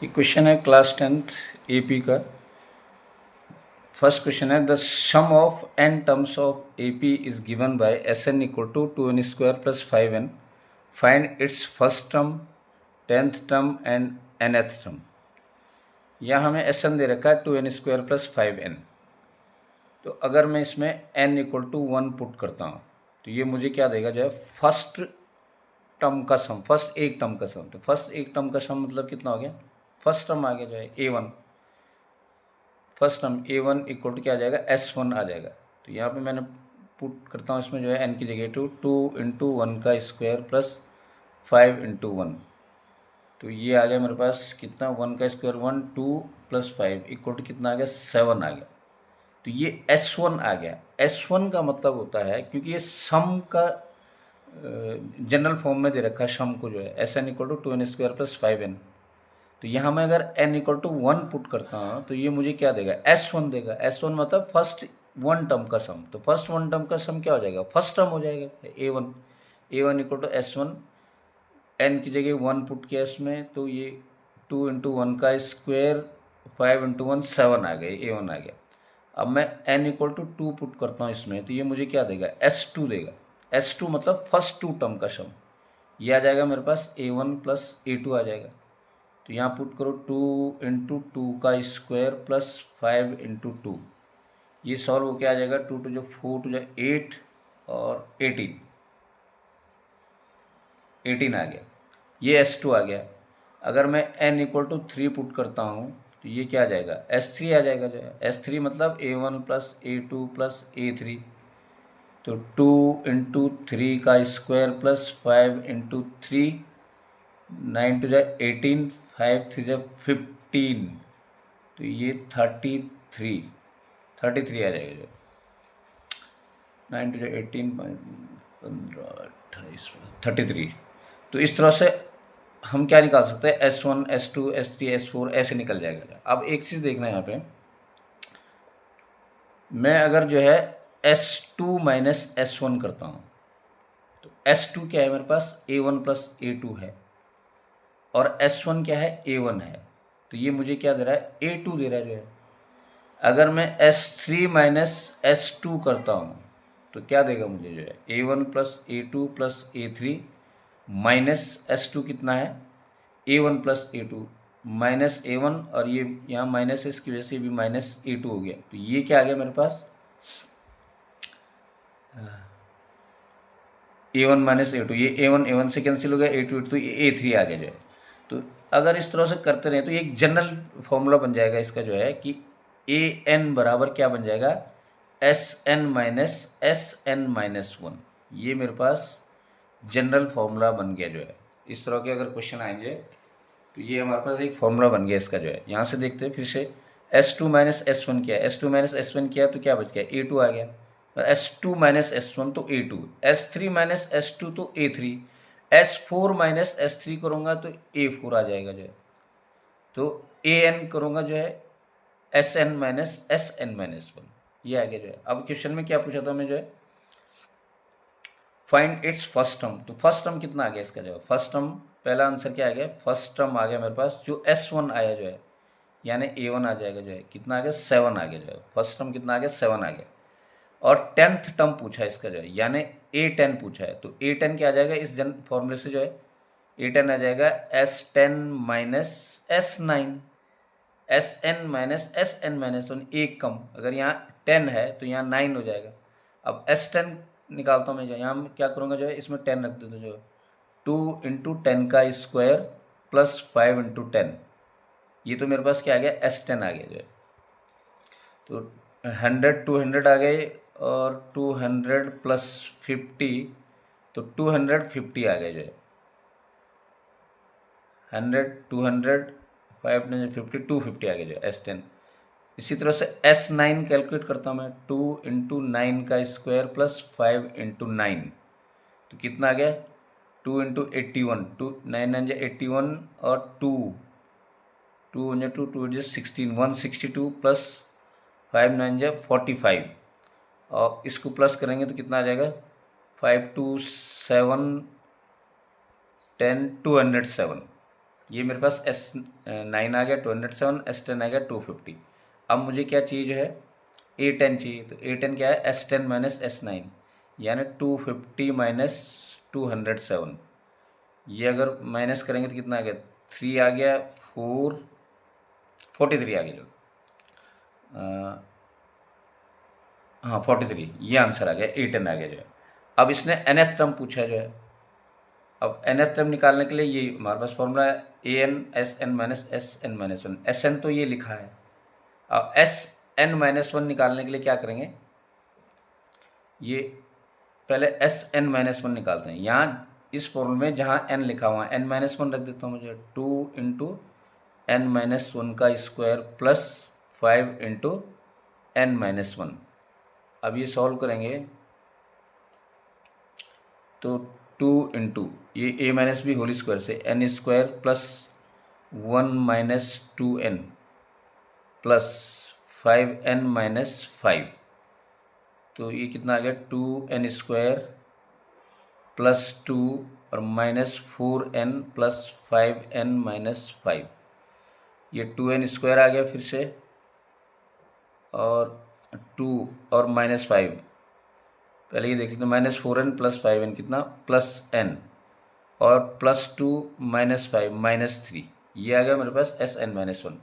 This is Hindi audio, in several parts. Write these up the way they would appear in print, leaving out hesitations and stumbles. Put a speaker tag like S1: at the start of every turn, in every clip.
S1: ये क्वेश्चन है क्लास 10th एपी का। फर्स्ट क्वेश्चन है the sum of n terms of AP is given by Sn equal to 2n square plus 5n। Find its first term, 10th term and nth term. यहाँ हमें Sn दे रखा है 2n स्क्वायर प्लस 5n। तो अगर मैं इसमें n इक्वल टू 1 पुट करता हूँ तो ये मुझे क्या देगा, जो है फर्स्ट टर्म का सम, फर्स्ट एक टर्म का सम। तो फर्स्ट एक टर्म का सम मतलब कितना हो गया, फर्स्ट टर्म आ गया जो है a1। First term a1 equal to क्या आ जाएगा, s1 आ जाएगा। तो यहाँ पे मैंने पुट करता हूँ इसमें जो है n की जगह 2 इंटू 1 का स्क्वायर प्लस 5 इंटू 1। तो ये आ गया मेरे पास कितना, 1 का स्क्वायर 1, 2 प्लस 5 इक्वल टू कितना आ गया, 7 आ गया। तो ये s1 आ गया। s1 का मतलब होता है, क्योंकि ये सम का जनरल फॉर्म में दे रखा है सम को, जो है Sn equal to 2n square plus 5n। तो यहाँ मैं अगर n इक्वल टू 1 पुट करता हूँ तो ये मुझे क्या देगा, s1 देगा। s1 मतलब फर्स्ट वन टर्म का सम। तो फर्स्ट वन टर्म का सम क्या हो जाएगा, फर्स्ट टर्म हो जाएगा a1। a1 equal to s1, n की जगह 1 पुट किया इसमें, तो ये 2 इंटू 1 का स्क्वायर 5 इंटू 1 7 आ गया, a1 आ गया। अब मैं n इक्वल टू 2 पुट करता हूँ इसमें, तो ये मुझे क्या देगा, s2 देगा। s2 मतलब फर्स्ट टू टर्म का सम। ये आ जाएगा मेरे पास a1 प्लस a2 आ जाएगा। तो यहाँ पुट करो 2 इंटू 2 का स्क्वायर प्लस 5 इंटू 2। ये सॉल्व हो क्या आ जाएगा, 2 टू जो 4 टू जो 8 और 18 आ गया। ये S2 आ गया। अगर मैं n इक्वल टू 3 पुट करता हूँ तो ये क्या आ जाएगा, S3 आ जाएगा। जो है S3 मतलब a1 plus a2 plus a3। तो 2 इंटू 3 का स्क्वायर प्लस 5 इंटू 3, 9 टू जो 18, 5 3 जो 15। तो ये 33 आ जाएगा। जो 9 टू 18, 15, 28, 33। तो इस तरह से हम क्या निकाल सकते हैं, S1 S2 S3 S4 ऐसे निकल जाएगा। अब एक चीज़ देखना है यहाँ पे, मैं अगर जो है S2 माइनस S1 करता हूँ तो S2 क्या है मेरे पास, A1 प्लस A2 है, और S1 क्या है, A1 है। तो ये मुझे क्या दे रहा है, A2 दे रहा है। जो है अगर मैं S3 माइनस S2 करता हूँ तो क्या देगा मुझे, जो है A1 plus A2 plus A3 minus S2 कितना है, A1 plus A2 minus A1, और ये यहाँ माइनस है, इसकी वजह से भी माइनस A2 हो गया। तो ये क्या आ गया मेरे पास, A1 माइनस A2। ये A1 से कैंसिल हो गया, A2 तो ये A3 आ गया। जो है तो अगर इस तरह से करते रहे तो ये एक जनरल फॉर्मूला बन जाएगा इसका, जो है कि AN बराबर क्या बन जाएगा, SN माइनस SN माइनस 1। ये मेरे पास जनरल फॉर्मूला बन गया। जो है इस तरह के अगर क्वेश्चन आएंगे तो ये हमारे पास एक फॉर्मूला बन गया इसका। जो है यहाँ से देखते हैं फिर से, S2 माइनस S1 किया, S2 माइनस S1 किया तो क्या बच गया, A2 आ गया। S2 माइनस S1 तो A2, S3 माइनस S2 तो A3, S4 माइनस S3 करूँगा तो A4 आ जाएगा। जो है तो AN करूँगा जो है SN माइनस SN माइनस 1। ये आ गया। जो है अब क्वेश्चन में क्या पूछा था मैं, जो है फाइंड इट्स फर्स्ट टर्म। तो फर्स्ट टर्म कितना आ गया इसका, जवाब फर्स्ट टर्म, पहला आंसर क्या आ गया, फर्स्ट टर्म आ गया मेरे पास जो S1 आया। जो है यानी A1 आ जाएगा। जो है कितना आ गया, 7 आ गया। जो है फर्स्ट टर्म कितना आ गया, 7 आ गया। और 10th टर्म पूछा है इसका, जो है यानी A10 पूछा है। तो A10 क्या आ जाएगा, इस जन फॉर्मूले से जो है A10 आ जाएगा S10 minus S9, SN minus SN minus 1, एक कम। अगर यहाँ 10 है तो यहाँ 9 हो जाएगा। अब S10 निकालता हूँ मैं, जो यहाँ क्या करूँगा, जो है इसमें 10 रख देता हूँ। जो 2 इंटू 10 का स्क्वायर प्लस 5 इंटू 10। ये तो मेरे पास क्या आ गया, S10 आ गया। जो है तो 100 200 आ गए, और 200 प्लस 50 तो 250 आ गए। जो है 100 200 5 50 250 आ गया। जो है S10। इसी तरह से S9 कैलकुलेट करता हूँ मैं, 2 इंटू 9 का स्क्वायर प्लस 5 इंटू 9। तो कितना आ गया, 2 इंटू 81, 9 जो 81, और 2 2 जो 16, 162 प्लस 5 9 जो 45। और इसको प्लस करेंगे तो कितना आ जाएगा, 5 2 7 10 207। ये मेरे पास S9 आ गया 207, S10 आ गया 250। अब मुझे क्या चाहिए जो है A10 चाहिए, तो A10 क्या है S10 माइनस S9 यानी 250 माइनस 207। ये अगर माइनस करेंगे तो कितना आ गया 3 आ गया 43 आ गया जो हाँ 43, ये आंसर आ गया A10 आ गया जो है। अब इसने nth टर्म पूछा जो है, अब nth टर्म निकालने के लिए ये हमारे पास फॉर्मूला है an Sn तो ये लिखा है। अब Sn-1 निकालने के लिए क्या करेंगे, ये पहले Sn-1 निकालते हैं। यहाँ इस फॉर्मूले में जहाँ n लिखा हुआ है n-1 रख देता हूँ मुझे, 2 इंटू n-1 का स्क्वायर प्लस 5 इंटू n-1। अब ये सॉल्व करेंगे तो 2 इंटू ये a minus b whole square से n square plus 1 minus 2n plus 5n minus 5, तो ये कितना आ गया 2n स्क्वायर प्लस 2 और minus 4n plus 5n minus 5। ये 2n स्क्वायर आ गया फिर से, और 2 और माइनस 5, पहले ये देख लेते हैं -4n प्लस 5n कितना प्लस n, और प्लस 2 माइनस 5 माइनस 3, ये आ गया मेरे पास Sn-1।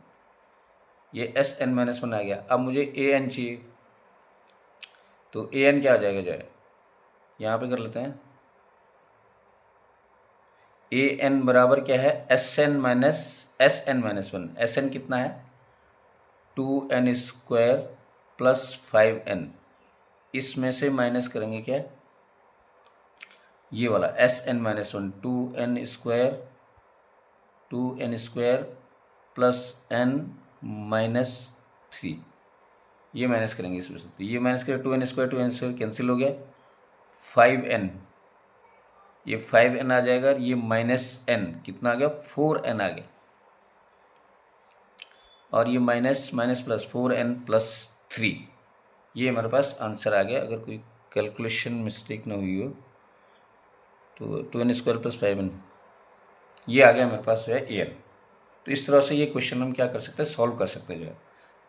S1: ये Sn-1 आ गया। अब मुझे an चाहिए, तो an क्या आ जाएगा जो है यहाँ पे कर लेते हैं, an बराबर क्या है Sn-1। Sn कितना है 2n स्क्वायर प्लस 5n, इसमें से माइनस करेंगे क्या ये वाला Sn-1, 2n square plus n minus 3, ये माइनस करेंगे इसमें से, तो ये माइनस करें 2n स्क्वायर कैंसिल हो गया, 5n, ये 5n आ जाएगा, ये माइनस n कितना आ गया 4n आ गया, और ये minus minus plus 4n plus 3, ये हमारे पास आंसर आ गया। अगर कोई कैलकुलेशन मिस्टेक ना हुई हो तो 2n स्क्वायर प्लस 5n, ये आ गया मेरे पास जो है an। तो इस तरह से ये क्वेश्चन हम क्या कर सकते हैं सॉल्व कर सकते हैं जो है।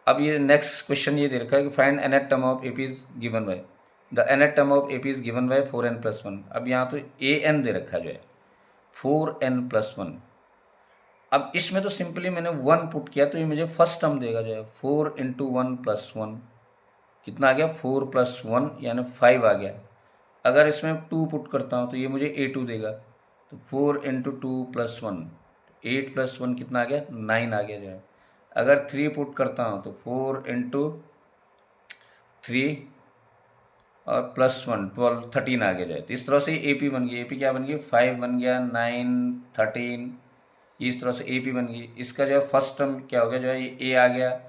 S1: अब ये नेक्स्ट क्वेश्चन ये दे रखा है कि find nth term of AP is given bye, the nth term of AP is given bye 4n plus 1। अब यहाँ तो an दे रखा है जो है 4n प्लस 1। अब इसमें तो सिंपली मैंने 1 पुट किया तो ये मुझे फर्स्ट टर्म देगा जो है 4 इंटू 1 प्लस 1, कितना आ गया 4 प्लस 1 यानी 5 आ गया। अगर इसमें 2 पुट करता हूँ तो ये मुझे A2 देगा, तो 4 इंटू 2 प्लस 1, 8 प्लस 1 कितना आ गया 9 आ गया जो है। अगर 3 पुट करता हूँ तो 4 इंटू 3 और प्लस 1 12 13 आ गया जाए। तो इस तरह से AP बन गई, AP क्या बन गई 5 बन गया, 9 13, इस तरह से AP बन गई। इसका जो है फर्स्ट टर्म क्या हो गया जो है ये A आ गया,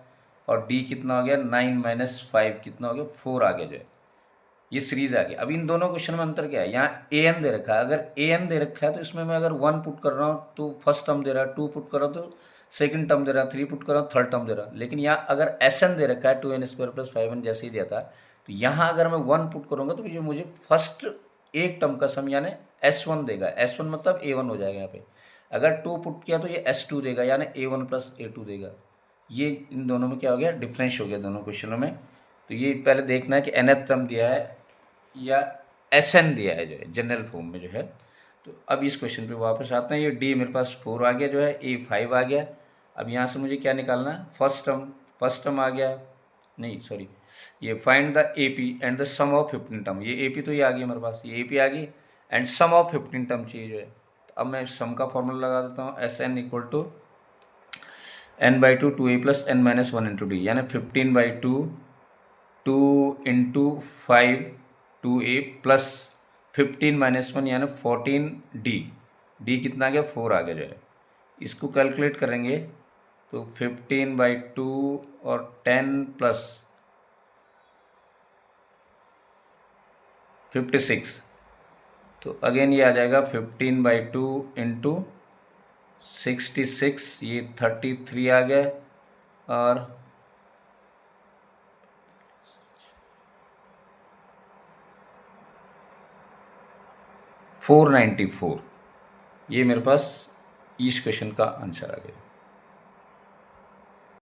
S1: और D कितना हो गया 9 माइनस 5 कितना हो गया 4 आ गया जो है, ये सीरीज आ गया। अब इन दोनों क्वेश्चन में अंतर क्या है, यहाँ an दे रखा है, अगर an दे रखा है तो इसमें मैं अगर 1 पुट कर रहा हूँ तो फर्स्ट टर्म दे रहा है, 2 पुट कर रहा हूँ तो सेकंड टर्म दे रहा है, 3 पुट कर रहा हूँ थर्ड टर्म दे रहा है। लेकिन यहाँ अगर Sn दे रखा है 2n स्क्वायर प्लस 5n जैसे ही दिया था, तो यहाँ अगर मैं 1 पुट करूँगा तो मुझे फर्स्ट एक टर्म का सम यानी S1 देगा। S1 मतलब A1 हो जाएगा यहाँ पे। अगर 2 पुट किया तो ये S2 देगा यानी A1 प्लस A2 देगा। ये इन दोनों में क्या हो गया डिफरेंस हो गया दोनों क्वेश्चनों में। तो ये पहले देखना है कि nth टर्म दिया है या Sn दिया है जो है जनरल फॉर्म में जो है। तो अब इस क्वेश्चन पे वापस आते हैं, ये D मेरे पास 4 आ गया जो है, A 5 आ गया। अब यहाँ से मुझे क्या निकालना है फर्स्ट टर्म आ गया, नहीं सॉरी, ये find the AP and the sum of 15 term. ये AP तो ये आ गई मेरे पास, ये AP आ गई एंड सम ऑफ 15 टर्म चाहिए जो है। तो अब मैं सम का फॉर्मूला लगा देता हूँ, Sn equal to n/2 2a plus n-1 into d, यानी 15/2 2 इंटू 5 2a प्लस 15-1 यानी 14d। d कितना आ गया 4 आ गया जो है। इसको कैलकुलेट करेंगे तो 15/2 और 10 प्लस 56, तो अगेन ये आ जाएगा 15/2 इंटू 66, ये 33 आ गया, और 494, ये मेरे पास इस क्वेश्चन का आंसर आ गया।